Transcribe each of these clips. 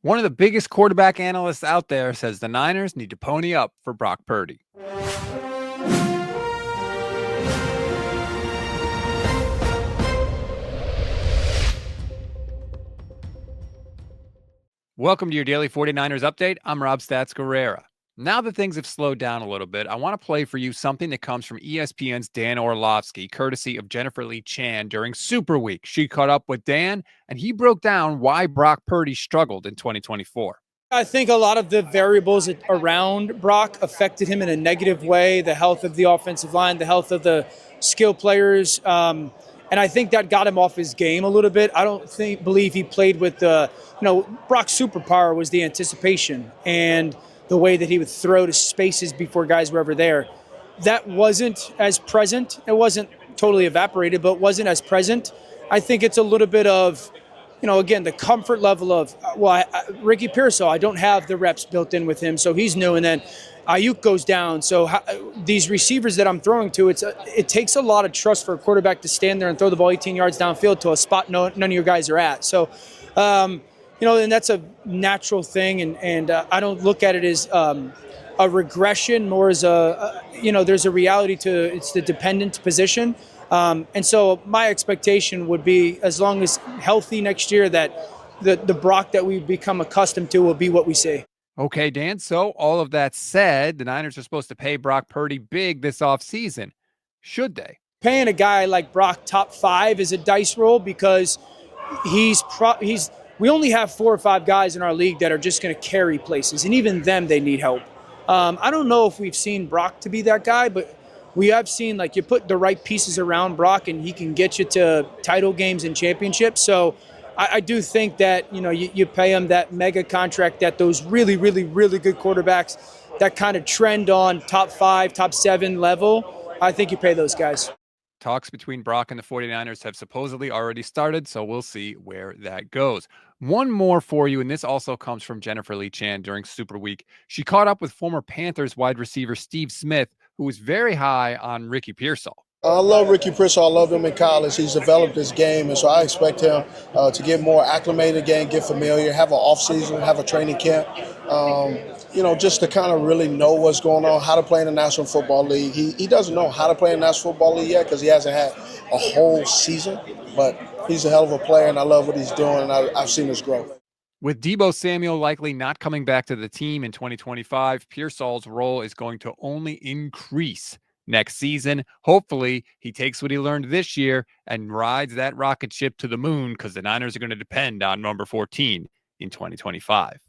One of the biggest quarterback analysts out there says the Niners need to pony up for Brock Purdy. Welcome to your daily 49ers update. I'm Rob Stats Guerrera. Now that things have slowed down a little bit, I want to play for you something that comes from ESPN's Dan Orlovsky, courtesy of Jennifer Lee Chan during Super Week. She caught up with Dan, and he broke down why Brock Purdy struggled in 2024. I think a lot of the variables around Brock affected him in a negative way. The health of the offensive line, the health of the skill players, and I think that got him off his game a little bit. I don't believe he played with Brock's superpower was the anticipation and the way that he would throw to spaces before guys were ever there. That wasn't as present. It wasn't totally evaporated, but wasn't as present. I think it's a little bit of, again, the comfort level of, Ricky Pearsall, I don't have the reps built in with him, so he's new. And then Ayuk goes down. So these receivers that I'm throwing to, it takes a lot of trust for a quarterback to stand there and throw the ball 18 yards downfield to a spot none of your guys are at. So, and that's a natural thing. And I don't look at it as a regression, more as there's a reality to it's the dependent position. And so my expectation would be, as long as healthy next year, that the Brock that we've become accustomed to will be what we see. Okay, Dan. So all of that said, the Niners are supposed to pay Brock Purdy big this offseason. Should they? Paying a guy like Brock top 5 is a dice roll because we only have 4 or 5 guys in our league that are just going to carry places, and even them, they need help. I don't know if we've seen Brock to be that guy, but we have seen, you put the right pieces around Brock and he can get you to title games and championships. So I do think that, you pay him that mega contract that those really, really, really good quarterbacks that kind of trend on top 5, top 7 level, I think you pay those guys. Talks between Brock and the 49ers have supposedly already started, so we'll see where that goes. One more for you, and this also comes from Jennifer Lee Chan during Super Week. She caught up with former Panthers wide receiver Steve Smith, who was very high on Ricky Pearsall. I love Ricky Pearsall. I loved him in college. He's developed his game, and so I expect him to get more acclimated again, get familiar, have an offseason, have a training camp, just to kind of really know what's going on, how to play in the National Football League. He doesn't know how to play in the National Football League yet because he hasn't had a whole season, but he's a hell of a player, and I love what he's doing, and I've seen his growth. With Deebo Samuel likely not coming back to the team in 2025, Pearsall's role is going to only increase next season. Hopefully, he takes what he learned this year and rides that rocket ship to the moon, because the Niners are going to depend on number 14 in 2025.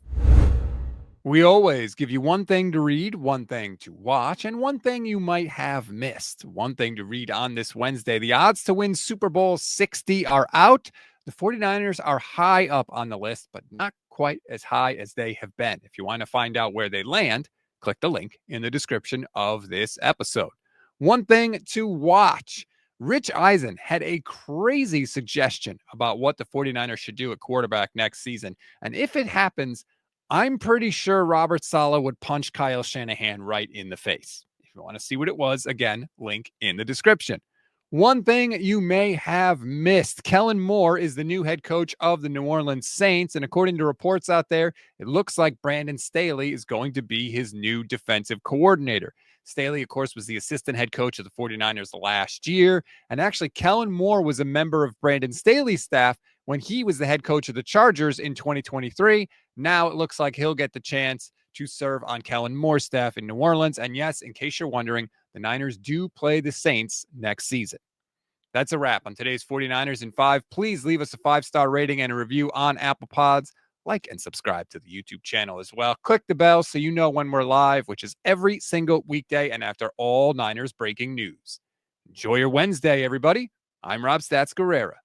We always give you one thing to read, one thing to watch, and one thing you might have missed. One thing to read on this Wednesday: the odds to win Super Bowl 60 are out. The 49ers are high up on the list, but not quite as high as they have been. If you want to find out where they land, click the link in the description of this episode. One thing to watch: Rich Eisen had a crazy suggestion about what the 49ers should do at quarterback next season. And if it happens, I'm pretty sure Robert Saleh would punch Kyle Shanahan right in the face. If you want to see what it was, again, link in the description. One thing you may have missed: Kellen Moore is the new head coach of the New Orleans Saints, and according to reports out there, it looks like Brandon Staley is going to be his new defensive coordinator. Staley, of course, was the assistant head coach of the 49ers last year, and actually Kellen Moore was a member of Brandon Staley's staff when he was the head coach of the Chargers in 2023. Now it looks like he'll get the chance to serve on Kellen Moore's staff in New Orleans. And yes, in case you're wondering, the Niners do play the Saints next season. That's a wrap on today's 49ers in 5. Please leave us a 5-star rating and a review on Apple Pods. Like and subscribe to the YouTube channel as well. Click the bell so you know when we're live, which is every single weekday and after all Niners breaking news. Enjoy your Wednesday, everybody. I'm Rob Stats Guerrera.